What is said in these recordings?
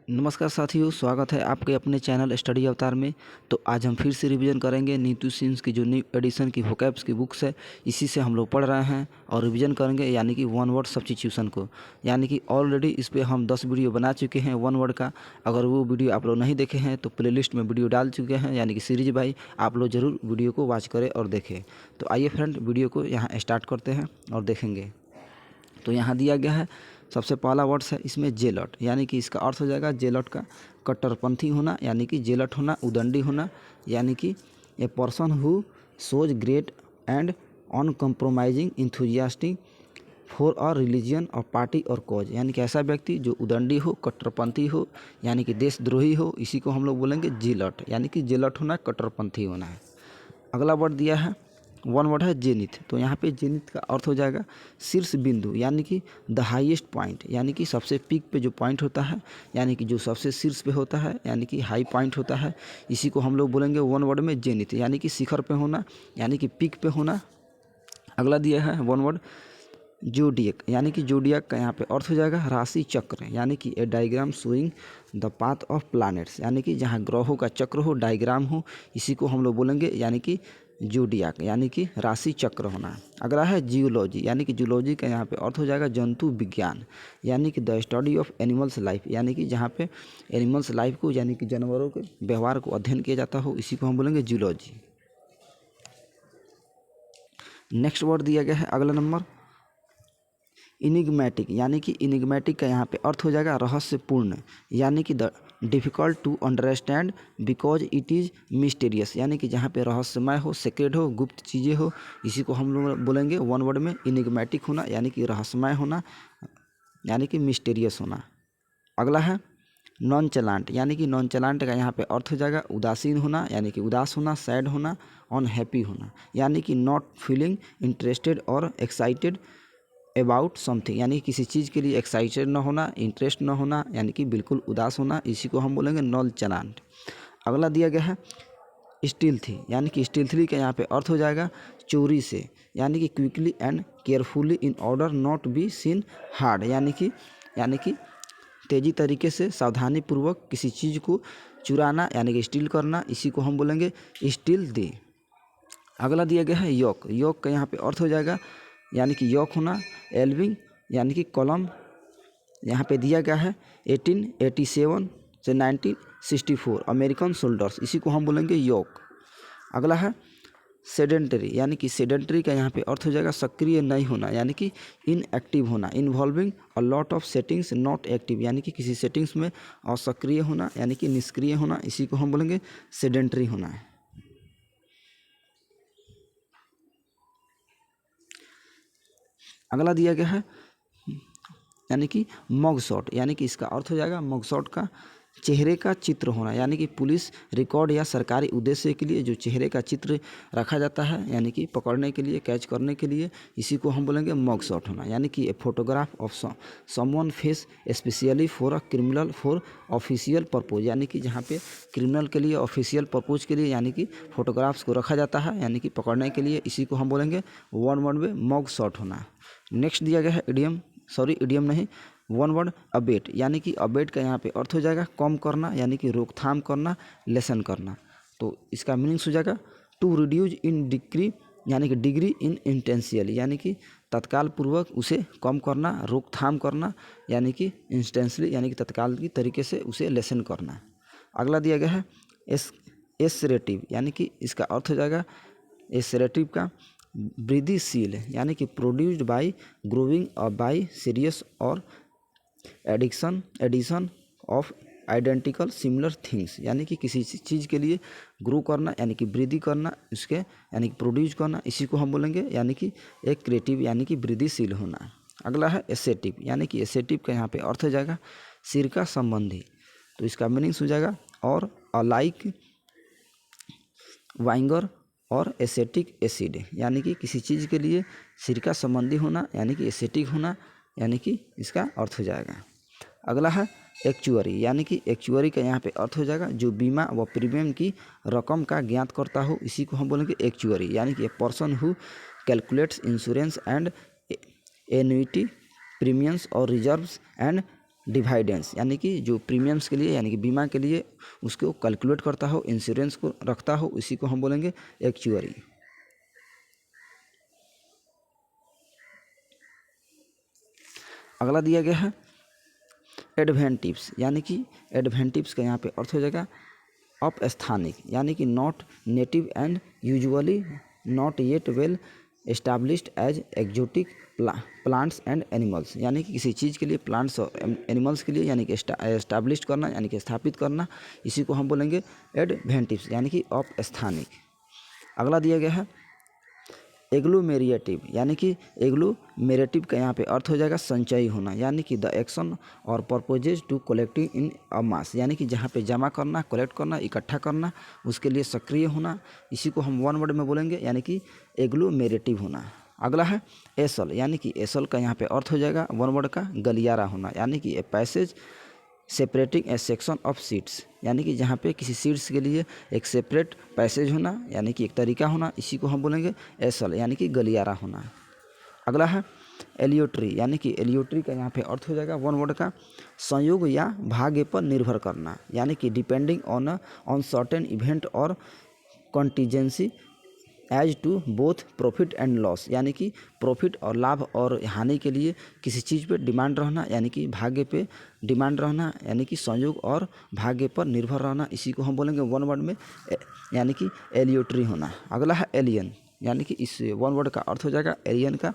नमस्कार साथियों, स्वागत है आपके अपने चैनल स्टडी अवतार में। तो आज हम फिर से रिवीजन करेंगे नीतू सिंह की जो न्यू एडिशन की वोकैब्स की बुक्स है, इसी से हम लोग पढ़ रहे हैं और रिवीजन करेंगे यानी कि वन वर्ड सब्स्टिट्यूशन को। यानी कि ऑलरेडी इस पर हम 10 वीडियो बना चुके हैं वन वर्ड का। अगर वो वीडियो आप लोग नहीं देखे हैं तो प्लेलिस्ट में वीडियो डाल चुके हैं, यानी कि सीरीज भाई आप लोग ज़रूर वीडियो को वॉच करें और देखें। तो आइए फ्रेंड, वीडियो को यहाँ स्टार्ट करते हैं और देखेंगे। तो यहाँ दिया गया है, सबसे पहला वर्ड्स है इसमें जेलट, यानी कि इसका अर्थ हो जाएगा जेलट का कट्टरपंथी होना, यानी कि जेलट होना, उदंडी होना, यानी कि a person who shows great and uncompromising enthusiastic for a religion और पार्टी और कॉज, यानी कि ऐसा व्यक्ति जो उदंडी हो, कट्टरपंथी हो, यानी कि देशद्रोही हो, इसी को हम लोग बोलेंगे जेलट, यानी कि जेलट होना, कट्टरपंथी होना है। अगला वर्ड दिया है, वन वर्ड है जेनिथ। तो यहाँ पे जेनिथ का अर्थ हो जाएगा शीर्ष बिंदु, यानी कि द हाईएस्ट पॉइंट, यानी कि सबसे पीक पे जो पॉइंट होता है, यानी कि जो सबसे शीर्ष पे होता है, यानी कि हाई पॉइंट होता है, इसी को हम लोग बोलेंगे वन वर्ड में जेनिथ, यानी कि शिखर पे होना, यानी कि पीक पे होना। अगला दिया है वन वर्ड जोडियक, यानी कि जोडियक का यहाँ पे अर्थ हो जाएगा राशि चक्र, यानी कि a diagram showing the path of planets, यानी कि जहाँ ग्रहों का चक्र हो, डायग्राम हो, इसी को हम लोग बोलेंगे यानी कि जोडियक, यानी कि राशि चक्र होना। अगला है जियोलॉजी, यानी कि जियोलॉजी का यहाँ पे अर्थ हो जाएगा जंतु विज्ञान, यानी कि the study of animals life, यानी कि जहाँ पे एनिमल्स लाइफ को, यानी कि जानवरों के व्यवहार को अध्ययन किया जाता हो, इसी को हम बोलेंगे जियोलॉजी। नेक्स्ट वर्ड दिया गया है अगला नंबर इनिग्मेटिक, यानी कि इनिग्मेटिक का यहाँ पे अर्थ हो जाएगा रहस्यपूर्ण, यानी कि the difficult to understand because it is mysterious, यानी कि जहाँ पे रहस्यमय हो, सेक्रेट हो, गुप्त चीज़ें हो, इसी को हम लोग बोलेंगे वन वर्ड में इनिग्मेटिक होना, यानी कि रहस्यमय होना, यानी कि मिस्टीरियस होना। अगला है नॉन चलांट, यानी कि नॉन चलांट का यहाँ पे अर्थ हो जाएगा उदासीन होना, यानी कि उदास होना, सैड होना, अनहैप्पी होना, यानी कि नॉट फीलिंग इंटरेस्टेड और एक्साइटेड अबाउट समथिंग, यानी किसी चीज़ के लिए एक्साइटेड ना होना, इंटरेस्ट ना होना, यानी कि बिल्कुल उदास होना, इसी को हम बोलेंगे नॉन चलांट। अगला दिया गया है स्टील्थी, यानी कि स्टील्थली का यहाँ पे अर्थ हो जाएगा चोरी से, यानी कि quickly and carefully in order not be seen hard, यानी कि तेजी तरीके से सावधानी पूर्वक किसी चीज़ को चुराना, यानी कि स्टील करना, इसी को हम बोलेंगे स्टील दी। अगला दिया गया है योक, योक का यहाँ पे अर्थ हो जाएगा यानी कि योक होना, एल्विंग, यानी कि कॉलम, यहाँ पे दिया गया है 1887 से 1964 अमेरिकन सोल्डर्स, इसी को हम बोलेंगे योक। अगला है सेडेंटरी, यानी कि सेडेंटरी का यहाँ पे अर्थ हो जाएगा सक्रिय नहीं होना, यानी कि इनएक्टिव होना, involving a lot of settings not active, यानी कि किसी सेटिंग्स में असक्रिय होना, यानी कि निष्क्रिय होना, इसी को हम बोलेंगे सेडेंटरी होना है। अगला दिया गया है यानी कि मग शॉट, यानी कि इसका अर्थ हो जाएगा मग शॉट का चेहरे का चित्र होना, यानी कि पुलिस रिकॉर्ड या सरकारी उद्देश्य के लिए जो चेहरे का चित्र रखा जाता है, यानी कि पकड़ने के लिए, कैच करने के लिए, इसी को हम बोलेंगे मग शॉट होना, यानी कि a photograph of someone face specially for a criminal for official purpose, यानी कि जहाँ पे क्रिमिनल के लिए, ऑफिशियल पर्पज के लिए, यानी कि फोटोग्राफ्स को रखा जाता है, यानी कि पकड़ने के लिए, इसी को हम बोलेंगे वन वर्ड में मग शॉट होना। नेक्स्ट दिया गया है इडियम नहीं, वन वर्ड अबेट, यानी कि अबेट का यहाँ पे अर्थ हो जाएगा कम करना, यानी कि रोकथाम करना, लेसन करना। तो इसका मीनिंग्स हो जाएगा टू रिड्यूज इन डिग्री, यानी कि डिग्री इन इंटेंशियली, यानी कि तत्काल पूर्वक उसे कम करना, रोकथाम करना, यानी कि इंस्टेंसली, यानी कि तत्काल की तरीके से उसे लेसन करना। अगला दिया गया है एसरेटिव, यानी कि इसका अर्थ हो जाएगा एसरेटिव का वृद्धिशील, यानी कि produced by growing or by serious or addition of identical similar things, यानी कि किसी चीज़ के लिए ग्रो करना, यानी कि वृद्धि करना, उसके यानी कि प्रोड्यूस करना, इसी को हम बोलेंगे यानी कि एक क्रिएटिव, यानी कि वृद्धिशील होना। अगला है एसेटिव, यानी कि एसेटिव का यहाँ पे अर्थ हो जाएगा सिरका संबंधी, तो इसका मीनिंग्स हो जाएगा और अलाइक वाइंगर और एसेटिक एसिड, यानी कि किसी चीज़ के लिए सिरका संबंधी होना, यानी कि एसेटिक होना, यानी कि इसका अर्थ हो जाएगा। अगला है एक्चुअरी, यानी कि एक्चुअरी का यहाँ पे अर्थ हो जाएगा जो बीमा व प्रीमियम की रकम का ज्ञात करता हो, इसी को हम बोलेंगे एक्चुअरी, यानी कि a person who calculates insurance and annuity premiums और रिजर्व्स एंड डिवाइडेंस यानी कि जो प्रीमियम्स के लिए यानी कि बीमा के लिए उसको कैलकुलेट करता हो, इंश्योरेंस को रखता हो, इसी को हम बोलेंगे एक्चुअरी। अगला दिया गया है एडवेंटिव्स यानी कि एडवेंटिव्स का यहाँ पे अर्थ हो जाएगा अपस्थानिक यानी कि not native and usually not yet well established as exotic plants and animals यानी कि किसी चीज़ के लिए प्लांट्स और एनिमल्स के लिए यानी कि एस्टाब्लिश करना यानी कि स्थापित करना, इसी को हम बोलेंगे एडवेंटिव्स यानी कि अपस्थानिक। अगला दिया गया है एग्लोमेरेटिव यानी कि एग्लोमेरेटिव का यहाँ पे अर्थ हो जाएगा संचयी होना यानी कि द एक्शन और पर्पजेज टू कलेक्टिंग इन अ मास यानी कि जहाँ पे जमा करना, कलेक्ट करना, इकट्ठा करना, उसके लिए सक्रिय होना, इसी को हम वन वर्ड में बोलेंगे यानी कि एग्लोमेरेटिव होना। अगला है एसल यानी कि एसल का यहाँ पे अर्थ हो जाएगा वन वर्ड का गलियारा होना यानी कि a passage separating A section of seats यानी कि जहाँ पे किसी सीट्स के लिए एक सेपरेट पैसेज होना यानी कि एक तरीका होना, इसी को हम बोलेंगे एसल यानी कि गलियारा होना। अगला है एलियोट्री यानी कि एलियोट्री का यहाँ पे अर्थ हो जाएगा वन वर्ड का संयोग या भाग्य पर निर्भर करना यानी कि depending on certain event or contingency as to both profit and loss यानी कि प्रॉफिट और लाभ और हानि के लिए किसी चीज़ पे डिमांड रहना यानी कि भाग्य पे डिमांड रहना यानी कि संयोग और भाग्य पर निर्भर रहना, इसी को हम बोलेंगे वन वर्ड में यानी कि एलियोट्री होना। अगला है एलियन यानी कि इस वन वर्ड का अर्थ हो जाएगा एलियन का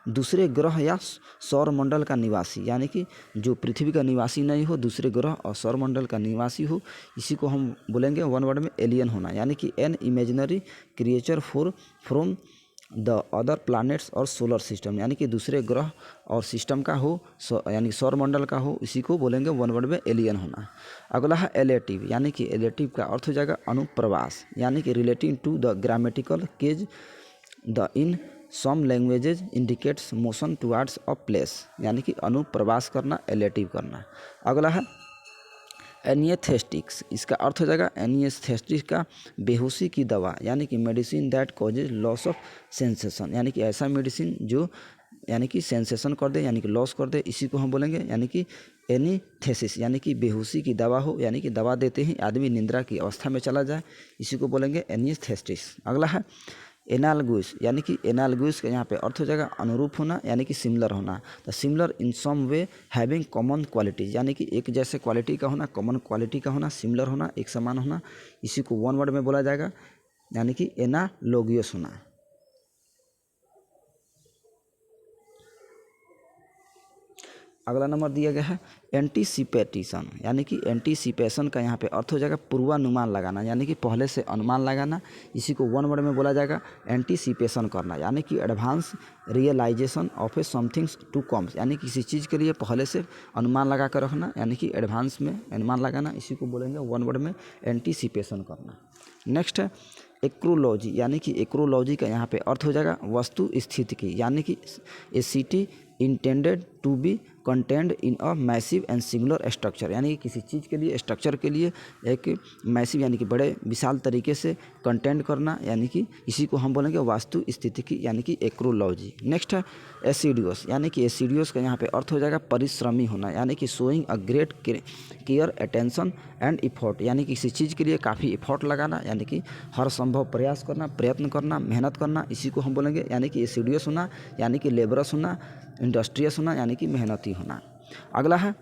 दूसरे ग्रह या सौरमंडल का निवासी यानी कि जो पृथ्वी का निवासी नहीं हो, दूसरे ग्रह और सौरमंडल का निवासी हो, इसी को हम बोलेंगे वन वर्ड में एलियन होना यानी कि an imaginary creature from the other planets और सोलर सिस्टम यानी कि दूसरे ग्रह और सिस्टम का हो यानी सौरमंडल का हो, इसी को बोलेंगे वन वर्ड में एलियन होना। अगला है एलेटिव यानी कि एलेटिव का अर्थ हो जाएगा अनुप्रवास यानी कि relating to the grammatical case the in some languages indicates motion towards a place यानी कि अनुप्रवास करना, एलेटिव करना। अगला है एनिस्थेटिक्स, इसका अर्थ हो जाएगा एनिस्थेटिक्स का बेहोशी की दवा यानी कि medicine that causes loss of sensation यानी कि ऐसा मेडिसिन जो यानी कि सेंसेशन कर दे यानी कि लॉस कर दे, इसी को हम बोलेंगे यानी कि एनीस्थेसिस यानी कि बेहोशी की दवा हो यानी कि दवा देते ही आदमी निद्रा की अवस्था में चला जाए, इसी को बोलेंगे एनीस्थेटिक्स। अगला है एनालगुइस यानी कि एनालगुइस का यहाँ पे अर्थ हो जाएगा अनुरूप होना यानी कि सिमिलर होना, the similar in some way having common qualities यानी कि एक जैसे क्वालिटी का होना, कॉमन क्वालिटी का होना, सिमिलर होना, एक समान होना, इसी को वन वर्ड में बोला जाएगा यानी कि एनालोगियस होना। अगला नंबर दिया गया है एंटीसिपेटिशन यानी कि एंटीसिपेशन का यहाँ पे अर्थ हो जाएगा पूर्वानुमान लगाना यानी कि पहले से अनुमान लगाना, इसी को वन वर्ड में बोला जाएगा एंटीसिपेशन करना यानी कि advance realisation of a somethings to comes यानी किसी चीज़ के लिए पहले से अनुमान लगा कर रखना यानी कि एडवांस में अनुमान लगाना, इसी को बोलेंगे वन वर्ड में एंटीसिपेशन करना। नेक्स्ट है एक्रोलॉजी यानी कि एक्रोलॉजी का यहाँ पे अर्थ हो जाएगा वस्तु स्थिति की यानी कि a city intended to be contained in a massive and singular structure यानी कि किसी चीज़ के लिए स्ट्रक्चर के लिए एक मैसिव यानी कि बड़े विशाल तरीके से कंटेंड करना यानी कि इसी को हम बोलेंगे वास्तु स्थितिकी यानी कि एक्रोलॉजी। नेक्स्ट है एसिडियस यानी कि एसिडियस का यहाँ पे अर्थ हो जाएगा परिश्रमी होना यानी कि showing a great care attention and effort यानी कि किसी चीज़ के लिए काफ़ी इफोर्ट लगाना यानी कि हर संभव प्रयास करना, प्रयत्न करना, मेहनत करना, इसी को हम बोलेंगे यानी कि एसिडियस होना यानी कि लेबरस होना, इंडस्ट्रियस होना यानी कि मेहनती होना। अगला है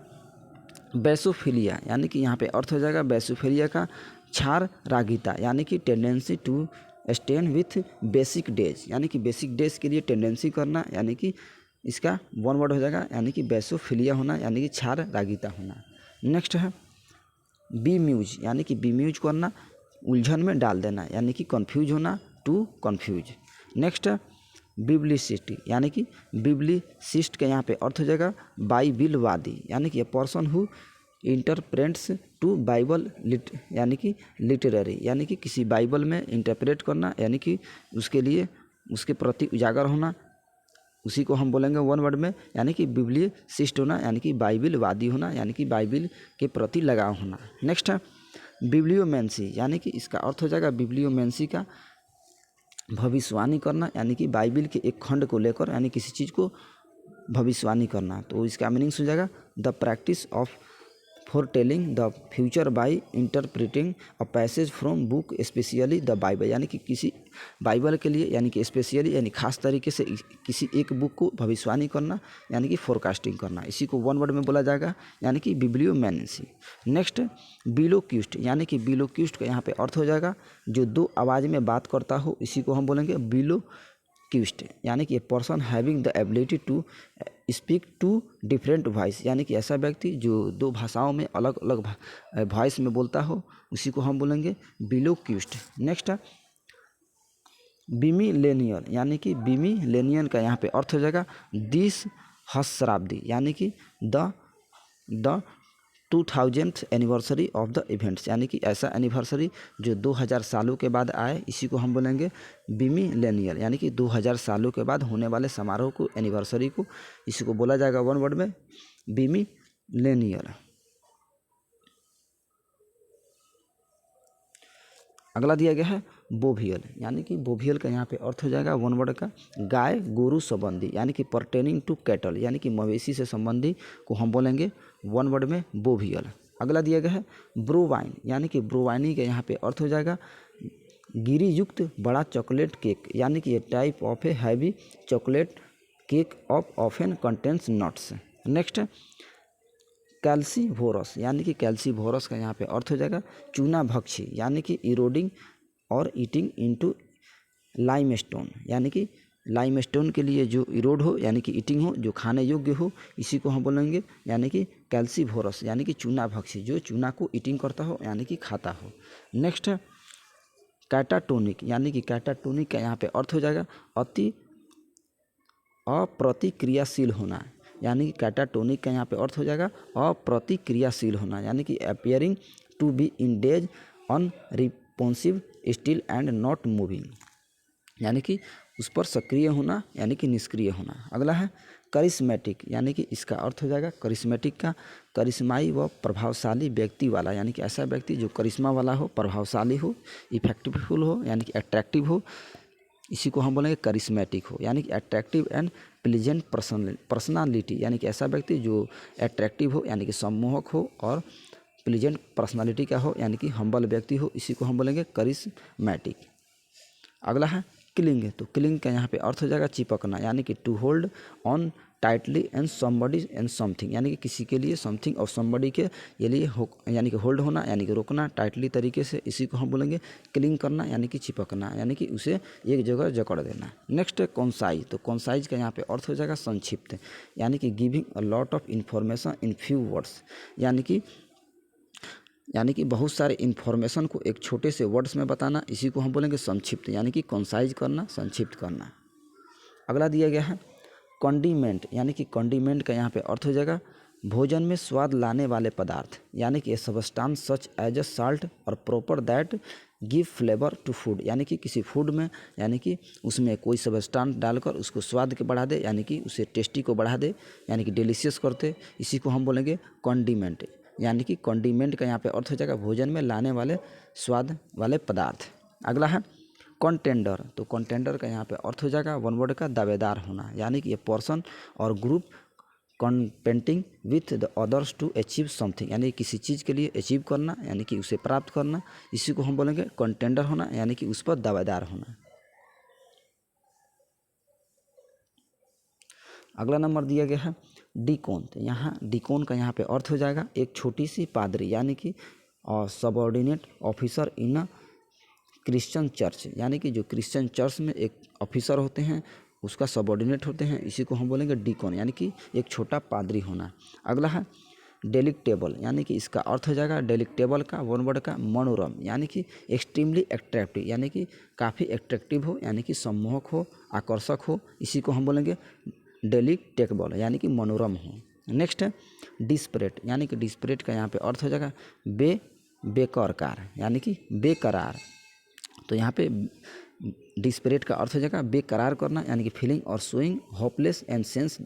बेसोफिलिया यानी कि यहाँ पे अर्थ हो जाएगा बेसोफिलिया का क्षार रागिता यानी कि tendency to stain with basic dyes यानी कि बेसिक डेज के लिए टेंडेंसी करना यानी कि इसका वन वर्ड हो जाएगा यानी कि बेसोफिलिया होना यानी कि क्षार रागिता होना। नेक्स्ट है बी म्यूज यानी कि बी म्यूज करना, उलझन में डाल देना यानी कि कन्फ्यूज होना, टू कन्फ्यूज। नेक्स्ट है बिब्लिसिटी यानी कि बिब्लिसिस्ट के यहाँ पे अर्थ हो जाएगा बाइबिलवादी यानी कि a person who interprets to Bible यानी कि लिटरेरी यानी कि किसी बाइबल में इंटरप्रेट करना यानी कि उसके लिए उसके प्रति उजागर होना, उसी को हम बोलेंगे वन वर्ड में यानी कि बिब्लिसिस्ट होना यानी कि बाइबिलवादी होना यानी कि बाइबिल के प्रति लगाव होना। नेक्स्ट है बिब्लियोमेंसी यानी कि इसका अर्थ हो जाएगा बिब्लियोमेंसी का भविष्यवाणी करना यानी कि बाइबिल के एक खंड को लेकर यानी किसी चीज़ को भविष्यवाणी करना, तो इसका मीनिंग्स हो जाएगा the practice of foretelling the future by interpreting a passage from book specially the Bible, यानी कि किसी बाइबल के लिए यानी कि स्पेशली यानी खास तरीके से किसी एक बुक को भविष्यवाणी करना यानी कि फोरकास्टिंग करना, इसी को वन वर्ड में बोला जाएगा यानी कि बिब्लियोमैनेंसी। नेक्स्ट बिलोक्यूस्ट, यानी कि बिलोक्यूस्ट का यहाँ पे अर्थ हो जाएगा जो दो आवाज़ में बात करता हो, इसी को हम बोलेंगे बिलोक्यूस्ट, यानी कि a person having the ability to speak to different voice, यानी कि ऐसा व्यक्ति जो दो भाषाओं में अलग अलग वॉइस में बोलता हो, उसी को हम बोलेंगे बिलोक्यूस्ट। नेक्स्ट बीमिलेनियल, यानी कि बीमिलेनियन का यहाँ पे अर्थ हो जाएगा दिस सहस्राब्दी, यानी कि the 2000th anniversary of the events, यानी कि ऐसा एनिवर्सरी जो 2000 सालों के बाद आए, इसी को हम बोलेंगे बीमिलेनियल, यानी कि 2000 सालों के बाद होने वाले समारोह को, एनिवर्सरी को, इसी को बोला जाएगा वन वर्ड में बीमिलेनियल। अगला दिया गया है बोभियल, यानी कि बोभियल का यहाँ पे अर्थ हो जाएगा वन वर्ड का गाय गोरू संबंधी, यानी कि परटेनिंग टू कैटल, यानी कि मवेशी से संबंधी को हम बोलेंगे वन वर्ड में बोभियल। अगला दिया गया है ब्रोवाइन, यानी कि ब्रोवाइनी का यहाँ पे अर्थ हो जाएगा गिरी युक्त बड़ा चॉकलेट केक, यानी कि ये type of a heavy chocolate cake of often contents nuts. Next calcivorous, यानी कि कैल्सीवोरस का यहाँ पे अर्थ हो जाएगा चूना भक्षी, यानी कि इरोडिंग और ईटिंग इनटू लाइमस्टोन, यानी कि लाइमस्टोन के लिए जो इरोड हो यानी कि ईटिंग हो, जो खाने योग्य हो, इसी को हम बोलेंगे यानी कि कैल्सीवोरस, यानी कि चूना भक्षी, जो चूना को ईटिंग करता हो यानी कि खाता हो। नेक्स्ट कैटाटोनिक, यानी कि कैटाटोनिक का यहाँ पे अर्थ हो जाएगा अति अप्रतिक्रियाशील होना, यानी कि कैटाटोनिक का यहाँ पे अर्थ हो जाएगा अप्रतिक्रियाशील होना, यानी कि appearing to be indeed unresponsive still and not moving, यानी कि उस पर सक्रिय होना यानी कि निष्क्रिय होना। अगला है करिश्मेटिक, यानी कि इसका अर्थ हो जाएगा करिश्मेटिक का करिश्माई व प्रभावशाली व्यक्ति वाला, यानी कि ऐसा व्यक्ति जो करिश्मा वाला हो, प्रभावशाली हो, इफेक्टिवफुल हो, यानी कि अट्रैक्टिव हो, इसी को हम बोलेंगे करिश्मेटिक हो, यानी कि अट्रैक्टिव एंड प्लीजेंट पर्सनालिटी, यानी कि ऐसा व्यक्ति जो अट्रैक्टिव हो यानी कि सम्मोहक हो और प्लीजेंट पर्सनालिटी का हो यानी कि हम्बल व्यक्ति हो, इसी को हम बोलेंगे करिश्मेटिक। अगला है क्लिंग, तो क्लिंग का यहाँ पे अर्थ हो जाएगा चिपकना, यानी कि to hold on tightly and somebody and something, यानी कि किसी के लिए समथिंग और समबडी के लिए यानी कि होल्ड होना यानी कि रोकना टाइटली तरीके से, इसी को हम बोलेंगे क्लिंग करना यानी कि चिपकना, यानी कि उसे एक जगह जकड़ देना। नेक्स्ट है कॉन्साइज, तो कॉन्साइज का यहाँ पे अर्थ हो जाएगा संक्षिप्त, यानी कि giving a lot of information in few words, यानी कि बहुत सारे इन्फॉर्मेशन को एक छोटे से वर्ड्स में बताना, इसी को हम बोलेंगे संक्षिप्त, यानी कि कॉन्साइज करना, संक्षिप्त करना। अगला दिया गया है कॉन्डिमेंट, यानी कि कॉन्डिमेंट का यहाँ पे अर्थ हो जाएगा भोजन में स्वाद लाने वाले पदार्थ, यानी कि a substance such as a salt or pepper that give flavour to food, यानी कि किसी फूड में यानी कि उसमें कोई सबस्टांस डालकर उसको स्वाद के बढ़ा दे, यानी कि उसे टेस्टी को बढ़ा दे, यानी कि डिलीशियस करते, इसी को हम बोलेंगे कॉन्डिमेंट, यानी कि कॉन्डिमेंट का यहाँ पे अर्थ हो जाएगा भोजन में लाने वाले स्वाद वाले पदार्थ। अगला है कॉन्टेंडर, तो कॉन्टेंडर का यहाँ पे अर्थ हो जाएगा वन वर्ड का दावेदार होना, यानी कि ये person or group competing with the others to achieve something, यानी किसी चीज़ के लिए अचीव करना यानी कि उसे प्राप्त करना, इसी को हम बोलेंगे कॉन्टेंडर होना, यानी कि उस पर दावेदार होना। अगला नंबर दिया गया है डिकोन, तो यहाँ डिकोन का यहाँ पे अर्थ हो जाएगा एक छोटी सी पादरी, यानी कि subordinate officer in a Christian church, यानी कि जो क्रिश्चियन चर्च में एक ऑफिसर होते हैं उसका सबऑर्डिनेट होते हैं, इसी को हम बोलेंगे डिकोन, यानी कि एक छोटा पादरी होना। अगला है डेलिक्टेबल, यानी कि इसका अर्थ हो जाएगा डेलिक्टेबल का वन वर्ड का मनोरम, यानी कि एक्सट्रीमली एट्रैक्टिव, यानी कि काफ़ी एट्रैक्टिव हो, यानी कि सम्मोहक हो, आकर्षक हो, इसी को हम बोलेंगे डेलिक्टेबल, यानी कि मनोरम हो। नेक्स्ट है डिस्परेट, यानी कि डिस्परेट का यहाँ पे अर्थ हो जाएगा बेकरार, यानी कि बेकरार, तो यहाँ पे डिस्परेट का अर्थ हो जाएगा बेकरार करना, यानी कि feeling or showing hopeless and sense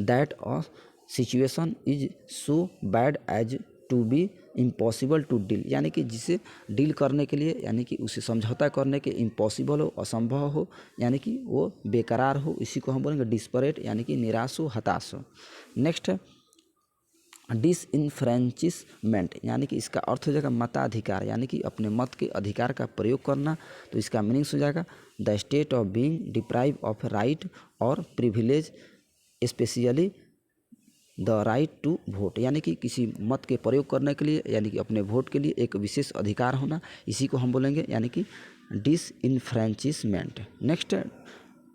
that a situation is so bad as to be impossible to deal, यानी कि जिसे डील करने के लिए यानी कि उसे समझौता करने के इम्पॉसिबल हो, असंभव हो, यानी कि वो बेकरार हो, इसी को हम बोलेंगे डिस्परेट, यानी कि निराश हो, हताश हो। नेक्स्ट है डिसइनफ्रेंचिसमेंट यानी कि इसका अर्थ हो जाएगा मताधिकार यानी कि अपने मत के अधिकार का प्रयोग करना। तो इसका मीनिंग्स हो जाएगा the state of being deprive of right or privilege specially the right to vote यानी कि किसी मत के प्रयोग करने के लिए यानी कि अपने वोट के लिए एक विशेष अधिकार होना, इसी को हम बोलेंगे यानी कि डिसइनफ्रेंचिसमेंट। नेक्स्ट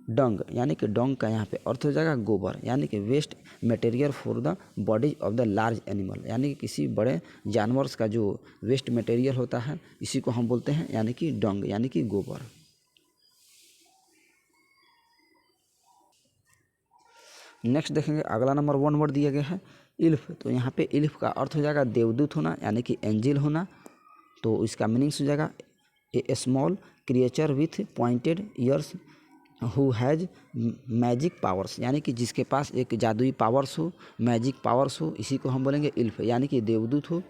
डंग यानी कि डंग का यहाँ पे अर्थ हो जाएगा गोबर यानी कि waste material for the body of the large animal यानी कि किसी बड़े जानवर का जो वेस्ट मटेरियल होता है इसी को हम बोलते हैं यानी कि डंग यानी कि गोबर। नेक्स्ट देखेंगे अगला नंबर 1 वर्ड दिया गया है इल्फ। तो यहाँ पे इल्फ का अर्थ हो जाएगा देवदूत होना यानी कि एंजिल होना। तो इसका मीनिंग्स हो जाएगा a small creature with pointed ears who has magic powers यानी कि जिसके पास एक जादुई पावर्स हो, मैजिक पावर्स हो, इसी को हम बोलेंगे इल्फ यानी कि देवदूत हो।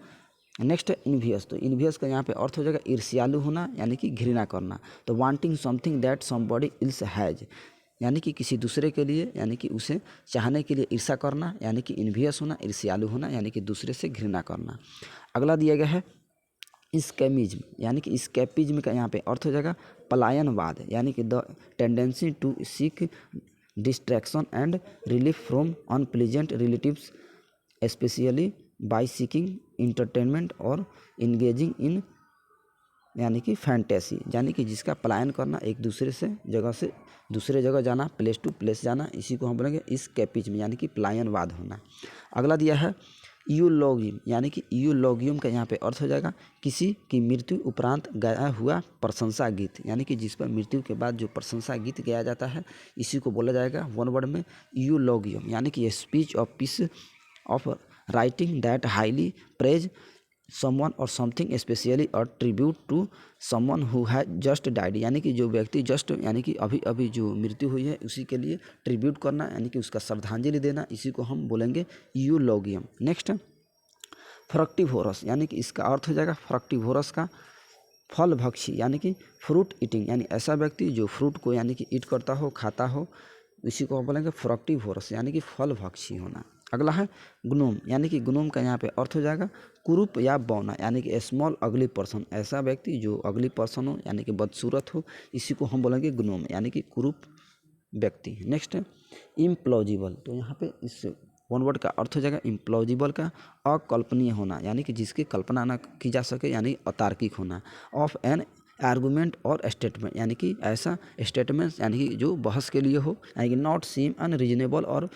नेक्स्ट इन्वियस। तो इन्वियस का यहाँ पे अर्थ हो जाएगा ईर्ष्यालु होना यानी कि घृणा करना। तो wanting something that somebody else has यानी कि किसी दूसरे के लिए यानी कि उसे चाहने के लिए ईर्ष्या करना यानी कि इन्वियस होना, ईर्ष्यालु होना यानी कि दूसरे से घृणा करना। अगला दिया गया है इस्केमिज्म यानी कि इस्केपिज्म का यहाँ पे अर्थ हो जाएगा पलायनवाद यानी कि the tendency to seek distraction and relief from unpleasant relatives specially by seeking entertainment or engaging in यानी कि फैंटेसी यानी कि जिसका पलायन करना, एक दूसरे से दूसरे जगह जाना, प्लेस टू प्लेस जाना, इसी को हम बोलेंगे इस्केपिज्म यानी कि पलायनवाद होना। अगला दिया है यूलोगियम यानी कि यूलोगियम का यहाँ पे अर्थ हो जाएगा किसी की मृत्यु उपरांत गाया हुआ प्रशंसा गीत यानी कि जिस पर मृत्यु के बाद जो प्रशंसा गीत गाया जाता है इसी को बोला जाएगा 1 वर्ड में यूलोगियम यानी कि speech of piece of writing that highly praise someone or something specially or tribute to someone who has just died यानी कि जो व्यक्ति जस्ट यानी कि अभी अभी जो मृत्यु हुई है उसी के लिए ट्रिब्यूट करना यानी कि उसका श्रद्धांजलि देना, इसी को हम बोलेंगे यूलोगियम। नेक्स्ट फ्रक्टिवोरस यानी कि इसका अर्थ हो जाएगा फ्रक्टिवोरस का फल भक्षी यानी कि फ्रूट ईटिंग यानी ऐसा व्यक्ति जो फ्रूट को यानी कि ईट करता हो, खाता हो, इसी को हम बोलेंगे फ्रक्टिवोरस यानी कि फल भक्षी होना। अगला है ग्नोम यानी कि ग्नोम का यहाँ पे अर्थ हो जाएगा कुरूप या बौना यानी कि स्मॉल अगली पर्सन, ऐसा व्यक्ति जो अगली पर्सन हो यानी कि बदसूरत हो, इसी को हम बोलेंगे ग्नोम यानी कि कुरूप व्यक्ति। नेक्स्ट है इम्प्लॉजिबल। तो यहाँ पे इस 1 वर्ड का अर्थ हो जाएगा इम्प्लॉजिबल का अकल्पनीय होना यानी कि जिसकी कल्पना न की जा सके यानी अतार्किक होना। ऑफ एन आर्गूमेंट और स्टेटमेंट यानी कि ऐसा स्टेटमेंट यानी कि जो बहस के लिए हो, यानी कि नॉट सीम अनरीजनेबल और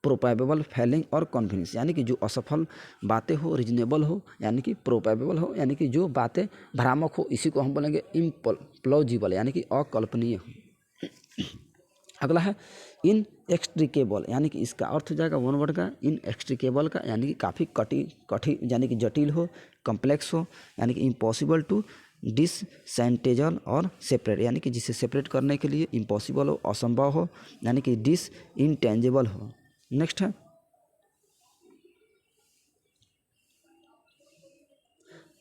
प्रोपेबल फेलिंग और कॉन्फिडेंस यानी कि जो असफल बातें हो, रीजनेबल हो यानी कि प्रोपेबल हो यानी कि जो बातें भ्रामक हो, इसी को हम बोलेंगे इम्प्लॉजिबल यानी कि अकल्पनीय हो। अगला है इन एक्सट्रिकेबल यानी कि इसका अर्थ हो जाएगा 1 वर्ड का इन एक्सट्रिकेबल का यानी कि काफ़ी कठिन यानी कि जटिल हो, कम्प्लेक्स हो यानी कि इम्पॉसिबल टू डिससेंटेजल और सेपरेट यानी कि जिसे सेपरेट करने के लिए इम्पॉसिबल हो, असंभव हो यानी कि डिस इंटेंजिबल हो। नेक्स्ट है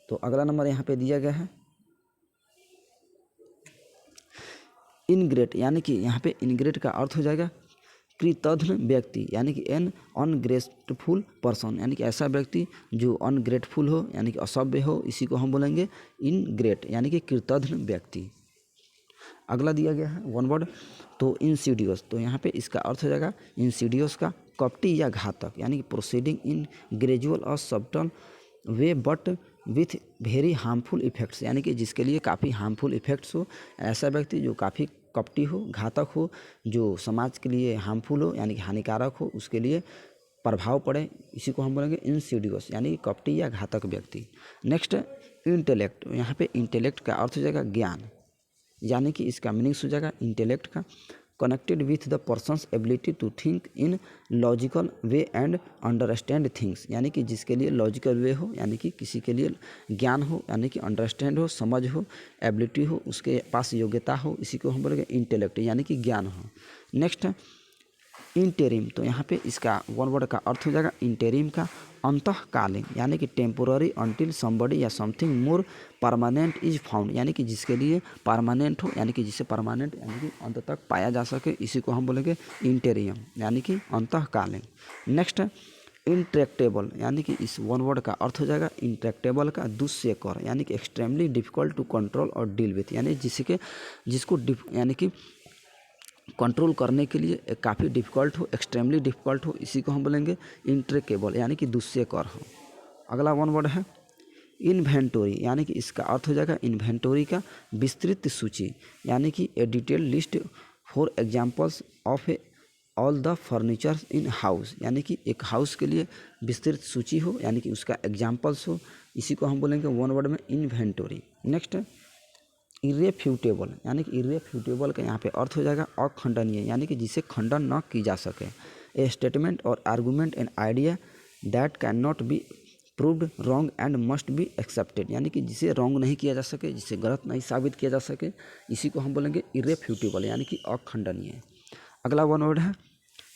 तो अगला नंबर यहाँ पे दिया गया है इनग्रेट यानी कि यहाँ पे इनग्रेट का अर्थ हो जाएगा कृतघ्न व्यक्ति यानी कि एन अनग्रेटफुल पर्सन यानी कि ऐसा व्यक्ति जो अनग्रेटफुल हो यानी कि असभ्य हो, इसी को हम बोलेंगे इनग्रेट यानी कि कृतघ्न व्यक्ति। अगला दिया गया है 1 वर्ड तो इंसीडियस। तो यहाँ पे इसका अर्थ हो जाएगा इंसीडियस का कपटी या घातक यानी कि प्रोसीडिंग इन ग्रेजुअल और subtle way but with very harmful effects यानी कि जिसके लिए काफ़ी हार्मफुल इफेक्ट्स हो, ऐसा व्यक्ति जो काफ़ी कपटी हो, घातक हो, जो समाज के लिए हार्मफुल हो यानी कि हानिकारक हो, उसके लिए प्रभाव पड़े, इसी को हम बोलेंगे इंसीडियस यानी कि कपटी या घातक व्यक्ति। Next intellect. यहाँ पे इंटेलेक्ट का अर्थ हो जाएगा ज्ञान यानी कि इसका मीनिंग्स हो जाएगा इंटेलेक्ट का connected with the person's ability to think in logical way and understand things यानी कि जिसके लिए लॉजिकल वे हो यानी कि किसी के लिए ज्ञान हो यानी कि अंडरस्टैंड हो, समझ हो, एबिलिटी हो, उसके पास योग्यता हो, इसी को हम बोलेंगे इंटेलेक्ट यानी कि ज्ञान हो। Next interim. तो यहाँ पे इसका 1 वर्ड का अर्थ हो जाएगा इंटेरिम का अंतःकालीन यानी कि टेम्पोररी अंटिल समबडी या something more permanent is found यानी कि जिसके लिए परमानेंट हो यानी कि जिसे परमानेंट यानी कि अंत तक पाया जा सके, इसी को हम बोलेंगे इंटेरियम यानी कि अंतःकालीन। नेक्स्ट इंट्रैक्टेबल यानी कि इस वन वर्ड का अर्थ हो जाएगा इंट्रैक्टेबल का दुष्यकर यानी कि एक्सट्रीमली डिफिकल्ट टू कंट्रोल और डील विथ, यानी जिसको यानी कि कंट्रोल करने के लिए काफ़ी डिफ़िकल्ट हो, एक्सट्रीमली डिफ़िकल्ट हो, इसी को हम बोलेंगे इंट्रैक्टेबल यानी कि दुष्यकर हो। अगला वन वर्ड है इन्वेंटोरी, यानी कि इसका अर्थ हो जाएगा इन्वेंटोरी का विस्तृत सूची, यानी कि ए detail list for examples of all the furnitures in house, यानी कि एक हाउस के लिए विस्तृत सूची हो, यानी कि उसका एग्जांपल्स हो, इसी को हम बोलेंगे वन वर्ड में इन्वेंटोरी। नेक्स्ट है इरेफ्यूटेबल, यानी कि इरेफ्यूटेबल का यहाँ पे अर्थ हो जाएगा अखंडनीय, यानी कि जिसे खंडन न की जा सके। ए स्टेटमेंट और argument and idea that can not be proved wrong and must be accepted, यानी कि जिसे रॉन्ग नहीं किया जा सके, जिसे गलत नहीं साबित किया जा सके, इसी को हम बोलेंगे इरेफ्यूटेबल यानी कि अखंडनीय। अगला वन वर्ड है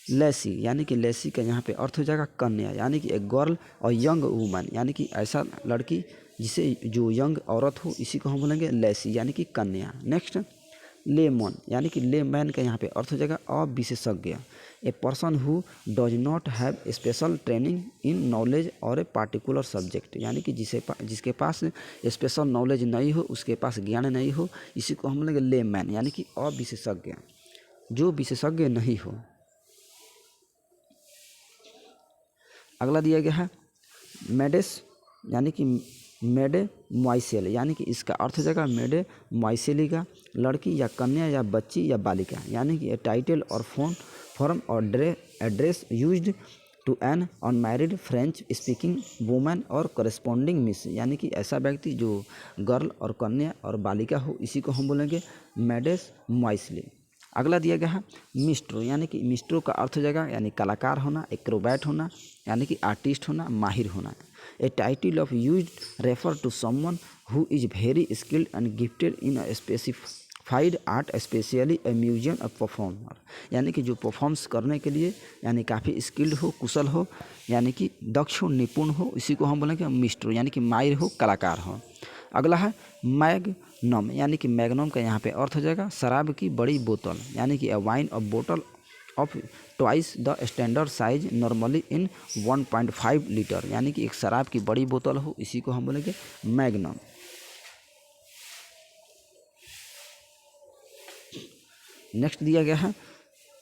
लेसी, यानी कि लेसी का यहाँ पे अर्थ हो जाएगा कन्या, यानी कि एक गर्ल और यंग वूमन, यानी कि ऐसा लड़की जिसे जो यंग औरत हो, इसी को हम बोलेंगे लेसी यानी कि कन्या। नेक्स्ट लेमन, यानी कि लेमैन का यहाँ पे अर्थ हो जाएगा अविशेषज्ञ, a person who does not have special training in knowledge or a particular subject, यानी कि जिसके पास स्पेशल नॉलेज नहीं हो, उसके पास ज्ञान नहीं हो, इसी को हम बोलेंगे लेमैन यानी कि अविशेषज्ञ, जो विशेषज्ञ नहीं हो। अगला दिया गया है मेडेस, यानी कि मेडे मॉइसेल, यानी कि इसका अर्थ हो जाएगा मेडे मॉइसेली का लड़की या कन्या या बच्ची या बालिका, यानी कि a title or form or address used to an unmarried French speaking women or corresponding miss, यानी कि ऐसा व्यक्ति जो गर्ल और कन्या और बालिका हो, इसी को हम बोलेंगे मेडेस मॉइसेली। अगला दिया गया है मिस्ट्रो, यानी कि मिस्ट्रो का अर्थ हो जाएगा यानी कलाकार होना, एक्रोबैट होना, यानी कि आर्टिस्ट होना, माहिर होना। A title of use refer to someone who is very skilled and gifted in a specified art, specially a musician of performer, यानी कि जो परफॉर्म्स करने के लिए यानी काफ़ी स्किल्ड हो, कुशल हो, यानी कि दक्ष हो, निपुण हो, इसी को हम बोलेंगे मिस्ट्रो यानी कि माहिर हो, कलाकार हो। अगला है मैग्नम, यानी कि मैग्नम का यहाँ पे अर्थ हो जाएगा शराब की बड़ी बोतल, यानी कि ए वाइन ऑफ बोतल of twice the standard size normally in 1.5 litre, यानी कि एक शराब की बड़ी बोतल हो, इसी को हम बोलेंगे मैग्नम। नेक्स्ट दिया गया है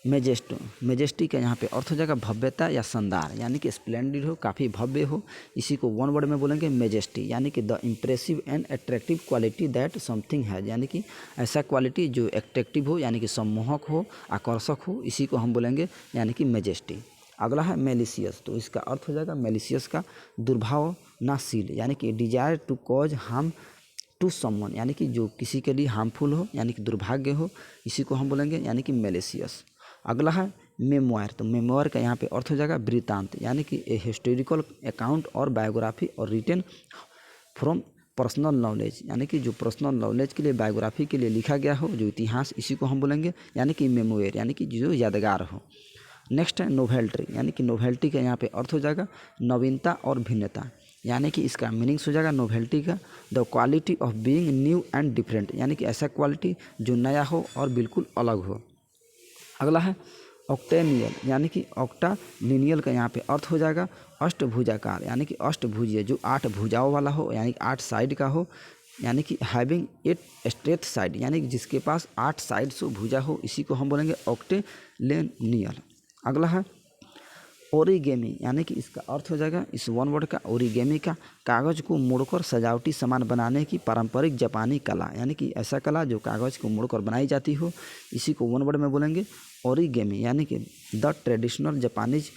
मेजेस्टो, मेजेस्टी का यहाँ पे अर्थ हो जाएगा भव्यता या शानदार, यानी कि स्प्लेंडिड हो, काफ़ी भव्य हो, इसी को वन वर्ड में बोलेंगे मेजेस्टी, यानी कि the impressive and attractive quality that something है, यानी कि ऐसा क्वालिटी जो अट्रैक्टिव हो, यानी कि सम्मोहक हो, आकर्षक हो, इसी को हम बोलेंगे यानी कि मेजेस्टी। अगला है मेलिशियस, तो इसका अर्थ हो जाएगा मेलिशियस का दुर्भावनाशील, यानी कि desire to cause harm to someone, यानी कि जो किसी के लिए हार्मफुल हो, यानी कि दुर्भाग्य हो, इसी को हम बोलेंगे यानी कि मेलिशियस। अगला है मेमोयर, तो मेमोयर का यहाँ पे अर्थ हो जाएगा वृत्तांत, यानी कि ए हिस्टोरिकल अकाउंट और बायोग्राफी और रिटन फ्रॉम पर्सनल नॉलेज, यानी कि जो पर्सनल नॉलेज के लिए बायोग्राफी के लिए लिखा गया हो, जो इतिहास, इसी को हम बोलेंगे यानी कि मेमोयर, यानी कि जो यादगार हो। नेक्स्ट है नोवेल्टी, यानी कि नोवेल्टी का यहाँ पे अर्थ हो जाएगा नवीनता और भिन्नता, यानी कि इसका मीनिंग्स हो जाएगा नोवेल्टी का the quality of being new and different, यानी कि ऐसा क्वालिटी जो नया हो और बिल्कुल अलग हो। अगला है ऑक्टेनियल, यानी कि ऑक्टालिनियल का यहाँ पे अर्थ हो जाएगा अष्टभुजाकार, यानी कि अष्टभुजीय, जो 8 भुजाओं वाला हो, यानी कि 8 साइड का हो, यानी कि हैविंग 8 स्ट्रेट साइड, यानी कि जिसके पास 8 साइड से भुजा हो, इसी को हम बोलेंगे ऑक्टेलिनियल। अगला है ओरिगेमी, यानी कि इसका अर्थ हो जाएगा इस वन वर्ड का ओरिगेमी का कागज़ को मोड़कर सजावटी सामान बनाने की पारंपरिक जापानी कला, यानी कि ऐसा कला जो कागज़ को मोड़कर बनाई जाती हो, इसी को वन वर्ड में बोलेंगे ओरिगेमी, यानी कि the traditional Japanese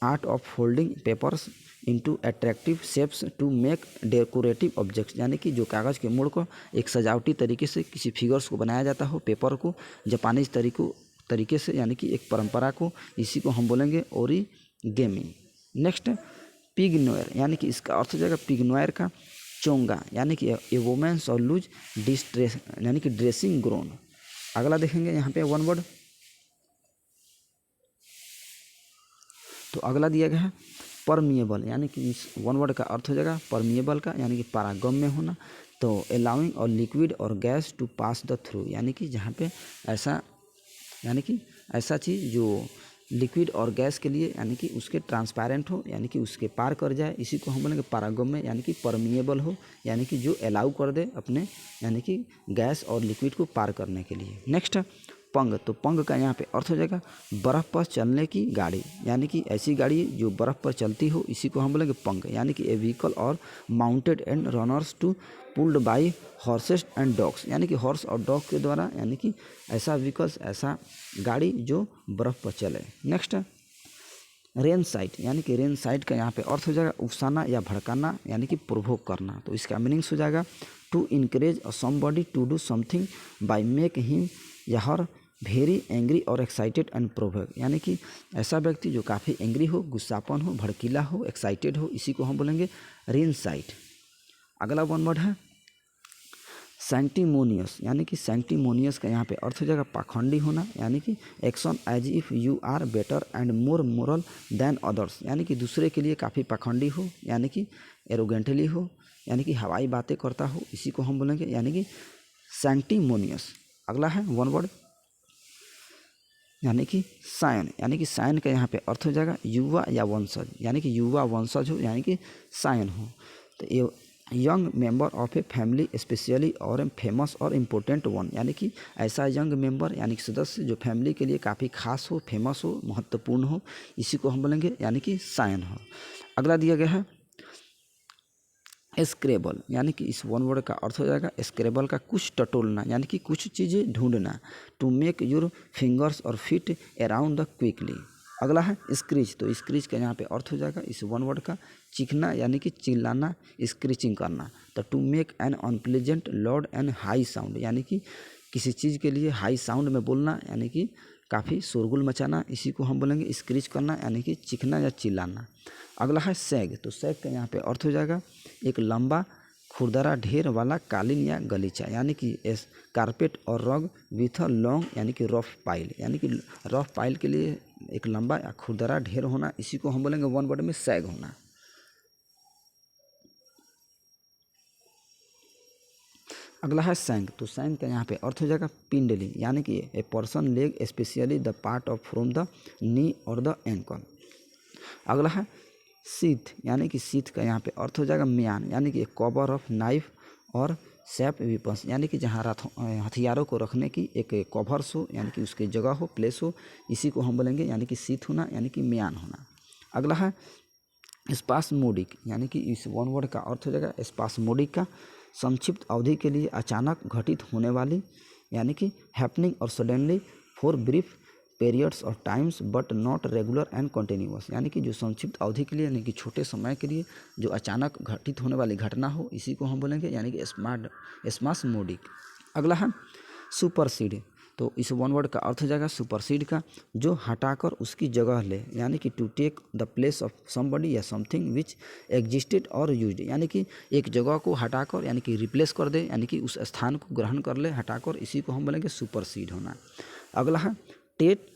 art of folding papers into attractive shapes to make decorative objects, यानी कि जो कागज़ के मोड़ को एक सजावटी तरीके से किसी फिगर्स को बनाया जाता हो, पेपर को जापानीज तरीके से, यानी कि एक परंपरा को, इसी को हम बोलेंगे ओरिगेमी। नेक्स्ट पिग्नोयर, यानी कि इसका अर्थ हो जाएगा पिग्नोयर का चोंगा, यानी कि ए वुमेन्स और लूज डिस्ट्रेस, यानी कि ड्रेसिंग ग्रोन। अगला देखेंगे यहाँ पे वन वर्ड, तो अगला दिया गया है परमिएबल, यानी कि इस वन वर्ड का अर्थ हो जाएगा परमिएबल का, यानी कि पारगम्य होना, तो अलाउइंग और लिक्विड और gas to pass the through, यानी कि जहाँ पे ऐसा, यानी कि ऐसा चीज़ जो लिक्विड और गैस के लिए यानी कि उसके ट्रांसपेरेंट हो, यानी कि उसके पार कर जाए, इसी को हम बोलेंगे पारागम्य, यानी कि परमिएबल हो, यानी कि जो अलाउ कर दे अपने यानी कि गैस और लिक्विड को पार करने के लिए। नेक्स्ट है पंग। तो पंग का यहाँ पे अर्थ हो जाएगा बर्फ़ पर चलने की गाड़ी, यानी कि ऐसी गाड़ी जो बर्फ़ पर चलती हो, इसी को हम बोलेंगे पंग, यानी कि ए व्हीकल और mounted and runners to pulled by horses and dogs, यानी कि हॉर्स और डॉग के द्वारा, यानी कि ऐसा व्हीकल्स, ऐसा गाड़ी जो बर्फ़ पर चले। नेक्स्ट रेन साइट, यानी कि रेन साइट का यहाँ पे अर्थ हो जाएगा उकसाना या भड़काना, यानी कि प्रोवोक करना। तो इसका मीनिंग्स हो जाएगा to encourage somebody to do something by make him या हर वेरी एंग्री और एक्साइटेड एंड प्रोवोक, यानी कि ऐसा व्यक्ति जो काफ़ी एंग्री हो, गुस्सापन हो, भड़कीला हो, एक्साइटेड हो, इसी को हम बोलेंगे रेन साइट। अगला वन वर्ड है सैंक्टिमोनियस, यानी कि सैंक्टिमोनियस का यहाँ पे अर्थ हो जाएगा पाखंडी होना, यानी कि action as if you are better and more moral than others, यानी कि दूसरे के लिए काफ़ी पाखंडी हो, यानी कि एरोगेंटली हो, यानी कि हवाई बातें करता हो, इसी को हम बोलेंगे यानी कि सैंक्टिमोनियस। अगला है वन वर्ड यानी कि सायन, यानी कि सायन का यहाँ पे अर्थ हो जाएगा युवा या वंशज, यानी कि युवा वंशज हो, यानी कि सायन हो। तो ये young member of a family specially और फेमस और इम्पोर्टेंट वन, यानी कि ऐसा यंग मेंबर यानी कि सदस्य जो फैमिली के लिए काफ़ी खास हो, फेमस हो, महत्वपूर्ण हो, इसी को हम बोलेंगे यानी कि सायन हो। अगला दिया गया है स्क्रेबल, यानी कि इस वन वर्ड का अर्थ हो जाएगा स्क्रेबल का कुछ टटोलना, यानी कि कुछ चीज़ें ढूंढना, टू मेक योर फिंगर्स और फीट अराउंड द क्विकली। अगला है स्क्रीच। तो स्क्रीच का यहाँ पे अर्थ हो जाएगा इस वन वर्ड का चीखना, यानी कि चिल्लाना, स्क्रीचिंग करना। तो to make an unpleasant loud and high sound, यानी कि किसी चीज़ के लिए हाई साउंड में बोलना, यानी कि काफ़ी शोरगुल मचाना, इसी को हम बोलेंगे स्क्रीच करना, यानी कि चीखना या चिल्लाना। अगला है सैग। तो सैग का यहाँ पे अर्थ हो जाएगा एक लंबा खुरदरा ढेर वाला कालीन या गलीचा, यानी कि कारपेट और रग विथ अ लॉन्ग, यानी कि रफ पाइल, यानी कि रफ पाइल के लिए एक लंबा या खुरदरा ढेर होना, इसी को हम बोलेंगे वन वर्ड में सैग होना। अगला है सैंक। तो सैंक का यहाँ पे अर्थ हो जाएगा पिंडली, यानी कि a person leg specially the part of from the knee और द एंकल। अगला है सीथ, यानी कि सीथ का यहाँ पे अर्थ हो जाएगा म्यान, यानी कि कवर ऑफ नाइफ और सेप वेपन्स, यानी कि जहाँ हथियारों को रखने की एक कवर्स हो, यानी कि उसकी जगह हो, प्लेस हो, इसी को हम बोलेंगे यानी कि सीथ होना, यानी कि म्यान होना। अगला है स्पास्मोडिक, यानी कि इस वन वर्ड का अर्थ हो जाएगा स्पास्मोडिक का संक्षिप्त अवधि के लिए अचानक घटित होने वाली, यानी कि हैपनिंग और suddenly for brief periods of times but not regular and continuous, यानी कि जो संक्षिप्त अवधि के लिए यानी कि छोटे समय के लिए जो अचानक घटित होने वाली घटना हो, इसी को हम बोलेंगे यानी कि स्पास्मोडिक। अगला है सुपरसीड। तो इस वन वर्ड का अर्थ हो जाएगा सुपरसीड का जो हटाकर उसकी जगह ले, यानी कि to take the place of somebody या समथिंग विच एग्जिस्टेड और यूज्ड, यानी कि एक जगह को हटाकर यानी कि रिप्लेस कर दे, यानी कि उस स्थान को ग्रहण कर ले हटाकर, इसी को हम बोलेंगे सुपरसीड होना। अगला है टेट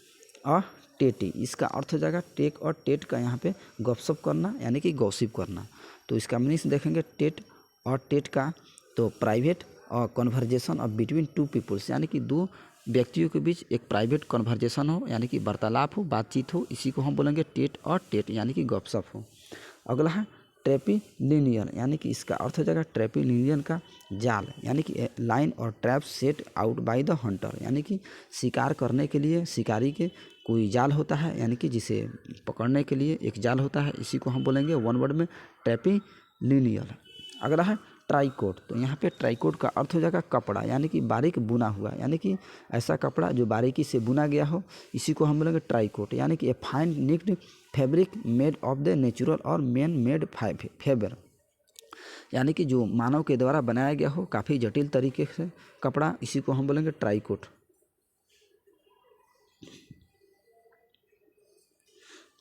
और टेटी। इसका अर्थ हो जाएगा टेक और टेट का यहाँ पे गपशप करना, यानी कि गॉसिप करना। तो इसका मीनिंग देखेंगे टेट और टेट का, तो प्राइवेट और conversation of between two peoples, यानी कि दो व्यक्तियों के बीच एक प्राइवेट कन्वर्जेशन हो, यानी कि वार्तालाप हो, बातचीत हो, इसी को हम बोलेंगे टेट और टेट, यानी कि गपशप हो। अगला है ट्रैपिलिनियन, यानी कि इसका अर्थ हो जाएगा ट्रैपिलिनियन का जाल, यानी कि लाइन और trap set out by the Hunter, यानी कि शिकार करने के लिए शिकारी के कोई जाल होता है, यानी कि जिसे पकड़ने के लिए एक जाल होता है, इसी को हम बोलेंगे वन वर्ड में ट्रैपिलिनियन। अगला है ट्राइकोट। तो यहाँ पे ट्राइकोट का अर्थ हो जाएगा कपड़ा, यानी कि बारीक बुना हुआ, यानी कि ऐसा कपड़ा जो बारीकी से बुना गया हो, इसी को हम बोलेंगे ट्राइकोट, यानी कि a fine knitted fabric made of the natural or man made fibre, यानी कि जो मानव के द्वारा बनाया गया हो काफ़ी जटिल तरीके से कपड़ा, इसी को हम बोलेंगे ट्राइकोट।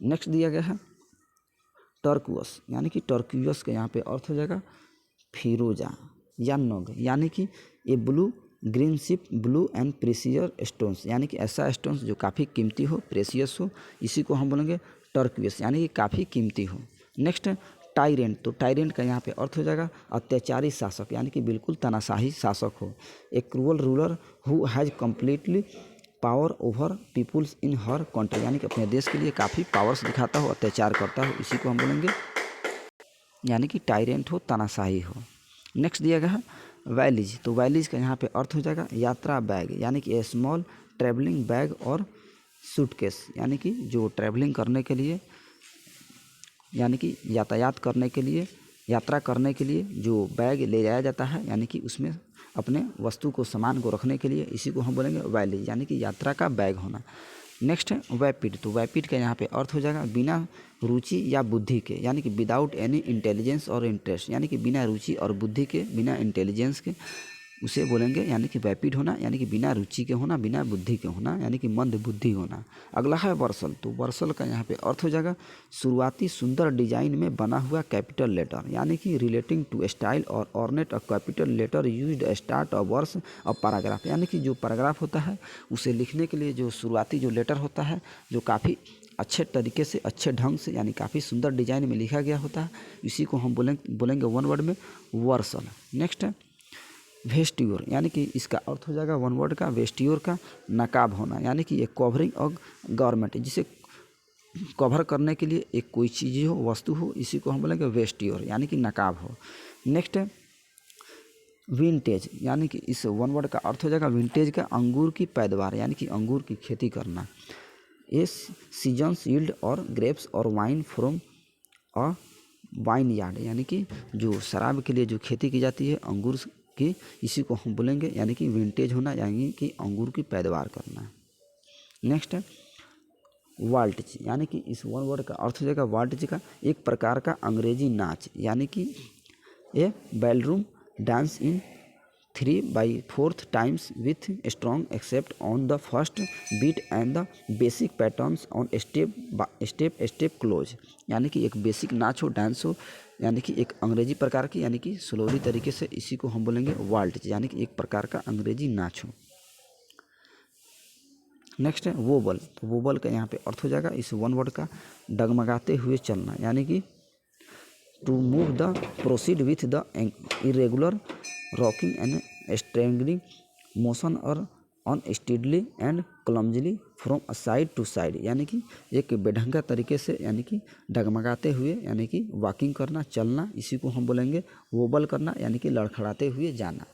नेक्स्ट दिया गया है टर्कुअस, यानी कि टर्कुअस का यहाँ पे अर्थ हो जाएगा फिरोजा या नग, यानी कि a blue green ship blue and precious stones, यानी कि ऐसा स्टोन्स जो काफ़ी कीमती हो, प्रेशियस हो, इसी को हम बोलेंगे टर्कुअस, यानी कि काफ़ी कीमती हो। Next tyrant. तो टायरेंट का यहाँ पे अर्थ हो जाएगा अत्याचारी शासक, यानी कि बिल्कुल तानाशाही शासक हो। A cruel ruler who has completely power over peoples in her country, यानी कि अपने देश के लिए काफ़ी पावर्स दिखाता हो, अत्याचार करता हो, इसी को हम बोलेंगे यानी कि टायरेंट हो, तानाशाही हो। नेक्स्ट दिया गया है वैलीज, तो वैलीज का यहाँ पे अर्थ हो जाएगा यात्रा बैग, यानी कि ए स्मॉल ट्रैवलिंग बैग और सूटकेस, यानी कि जो ट्रैवलिंग करने के लिए यानी कि यातायात करने के लिए, यात्रा करने के लिए जो बैग ले जाया जाता है, यानी कि उसमें अपने वस्तु को, सामान को रखने के लिए, इसी को हम बोलेंगे वैलेज, यानी कि यात्रा का बैग होना। नेक्स्ट है वैपिड, तो वैपिड का यहाँ पे अर्थ हो जाएगा बिना रुचि या बुद्धि के, यानी कि विदाउट एनी इंटेलिजेंस और इंटरेस्ट, यानी कि बिना रुचि और बुद्धि के, बिना इंटेलिजेंस के, उसे बोलेंगे यानी कि वैपिड होना, यानी कि बिना रुचि के होना, बिना बुद्धि के होना, यानी कि मंद बुद्धि होना। अगला है वर्सल, तो वर्सल का यहाँ पे अर्थ हो जाएगा शुरुआती सुंदर डिजाइन में बना हुआ कैपिटल लेटर, यानी कि रिलेटिंग टू स्टाइल और ornate a capital letter used start a verse a paragraph, यानी कि जो पैराग्राफ होता है उसे लिखने के लिए जो शुरुआती जो लेटर होता है, जो काफ़ी अच्छे तरीके से, अच्छे ढंग से, यानी काफ़ी सुंदर डिजाइन में लिखा गया होता है, इसी को हम बोलेंगे वन वर्ड में वर्सल। नेक्स्ट है वेस्ट्योर, यानी कि इसका अर्थ हो जाएगा वन वर्ड का वेस्ट्योर का नकाब होना, यानी कि एक कवरिंग और गारमेंट, जिसे कवर करने के लिए एक कोई चीज़ हो, वस्तु हो, इसी को हम बोलेंगे वेस्ट्योर, यानी कि नकाब हो। नेक्स्ट है विंटेज, यानी कि इस वन वर्ड का अर्थ हो जाएगा विंटेज का अंगूर की पैदावार, यानी कि अंगूर की खेती करना। ये सीजन्स यील्ड और ग्रेप्स और wine from a wine yard, यानी कि जो शराब के लिए जो खेती की जाती है अंगूर की, इसी को हम बोलेंगे यानी कि विंटेज होना, यानी कि अंगूर की पैदावार करना। नेक्स्ट है वाल्टज, यानी कि इस वन वर्ड का अर्थ हो जाएगा वाल्टज का एक प्रकार का अंग्रेजी नाच, यानी कि ए बैलरूम dance in 3/4 times with strong except on the first beat and the basic patterns on step close, यानी कि एक बेसिक नाच हो, डांस हो, यानी कि एक अंग्रेजी प्रकार की, यानी कि स्लोली तरीके से, इसी को हम बोलेंगे वाल्ट, यानी कि एक प्रकार का अंग्रेजी नाच हो। नेक्स्ट है वोबल, तो वोबल का यहाँ पे अर्थ हो जाएगा इस वन वर्ड का डगमगाते हुए चलना, यानी कि to move the proceed with the irregular rocking and strangling motion or unsteadily and clumsily from a side to side, यानी कि एक बेढंगा तरीके से, यानी कि डगमगाते हुए, यानी कि वॉकिंग करना, चलना, इसी को हम बोलेंगे वोबल करना, यानी कि लड़खड़ाते हुए जाना।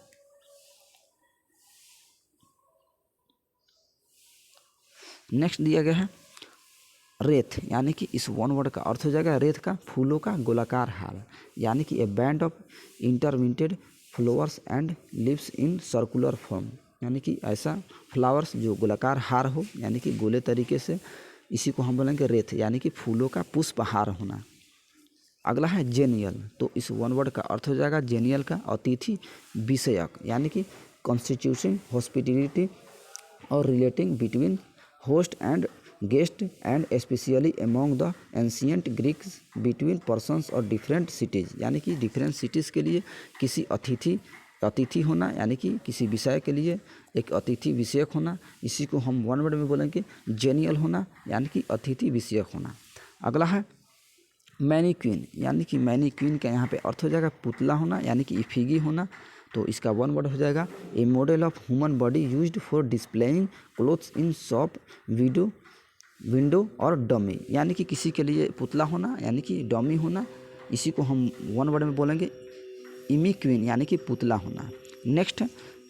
नेक्स्ट दिया गया है रेत, यानी कि इस वन वर्ड का अर्थ हो जाएगा रेत का फूलों का गोलाकार हार, यानी कि a band of intermitted flowers and leaves in circular form, यानी कि ऐसा फ्लावर्स जो गोलाकार हार हो, यानी कि गोले तरीके से, इसी को हम बोलेंगे रेत, यानी कि फूलों का पुष्पहार होना। अगला है जेनियल, तो इस वन वर्ड का अर्थ हो जाएगा जेनियल का अतिथि विषयक, यानी कि कॉन्स्टिट्यूशन हॉस्पिटलिटी और relating between host and guest and specially among the ancient Greeks between persons और डिफरेंट सिटीज़, यानी कि डिफरेंट सिटीज़ के लिए किसी अतिथि होना, यानी कि किसी विषय के लिए एक अतिथि विषयक होना, इसी को हम वन वर्ड में बोलेंगे जेनियल होना, यानी कि अतिथि विषयक होना। अगला है मैनीक्वीन, यानी कि मैनीक्वीन का यहाँ पे अर्थ हो जाएगा पुतला होना, यानी कि इफिगी होना, तो इसका वन वर्ड हो जाएगा a model of human body used for displaying clothes in shop window or dummy, यानी कि किसी के लिए पुतला होना, यानी कि डमी होना, इसी को हम वन वर्ड में बोलेंगे इमिक्वीन, यानी कि पुतला होना। नेक्स्ट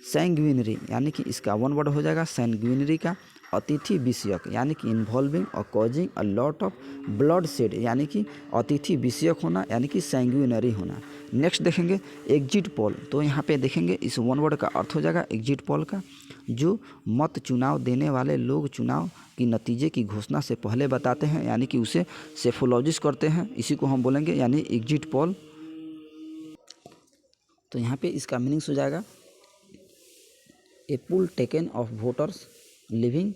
सैंग्विनरी, यानी कि इसका वन वर्ड हो जाएगा सैंग्विनरी का अतिथि विषयक, यानी कि इन्वॉल्विंग और causing a lot of blood shed, यानी कि अतिथि विषयक होना, यानी कि सैंग्विनरी होना। नेक्स्ट देखेंगे एग्जिट पोल, तो यहाँ पे देखेंगे इस वन वर्ड का अर्थ हो जाएगा एग्जिट पोल का जो मत चुनाव देने वाले लोग चुनाव की नतीजे की घोषणा से पहले बताते हैं, यानी कि उसे सेफोलॉजिस्ट करते हैं, इसी को हम बोलेंगे यानी एग्जिट पोल। तो यहाँ पे इसका मीनिंग्स हो जाएगा a poll taken of voters leaving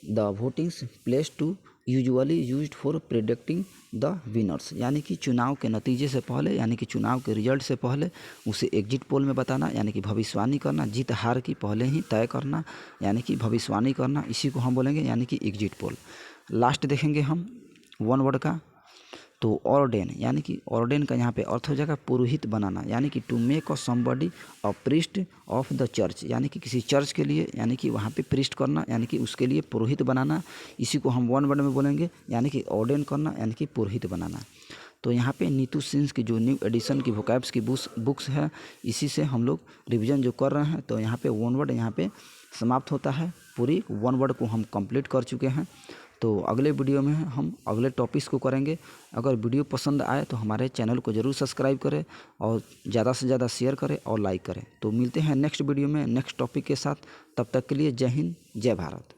the votings place to usually used for predicting the winners, यानी कि चुनाव के नतीजे से पहले, यानी कि चुनाव के रिजल्ट से पहले उसे एग्जिट पोल में बताना, यानी कि भविष्यवाणी करना, जीत हार की पहले ही तय करना, यानी कि भविष्यवाणी करना, इसी को हम बोलेंगे यानी कि एग्जिट पोल। लास्ट देखेंगे हम वन वर्ड का, तो ऑर्डेन यानी कि ऑर्डेन का यहाँ पे अर्थ हो जाएगा पुरोहित बनाना, यानी कि to make a somebody a priest of the church, यानी कि किसी चर्च के लिए, यानी कि वहाँ पे प्रीस्ट करना, यानी कि उसके लिए पुरोहित बनाना। इसी को हम वन वर्ड में बोलेंगे, यानी कि ऑर्डेन करना, यानी कि पुरोहित बनाना। तो यहाँ पे नीतू सिंस की जो न्यू एडिशन की वोकैब्स की बुक्स है, इसी से हम लोग रिवीजन जो कर रहे हैं। तो यहाँ पे वन वर्ड यहाँ पे समाप्त होता है, पूरी वन वर्ड को हम कंप्लीट कर चुके हैं। तो अगले वीडियो में हम अगले टॉपिक्स को करेंगे। अगर वीडियो पसंद आए तो हमारे चैनल को ज़रूर सब्सक्राइब करें और ज़्यादा से ज़्यादा शेयर करें और लाइक करें। तो मिलते हैं नेक्स्ट वीडियो में नेक्स्ट टॉपिक के साथ। तब तक के लिए जय हिंद, जय भारत।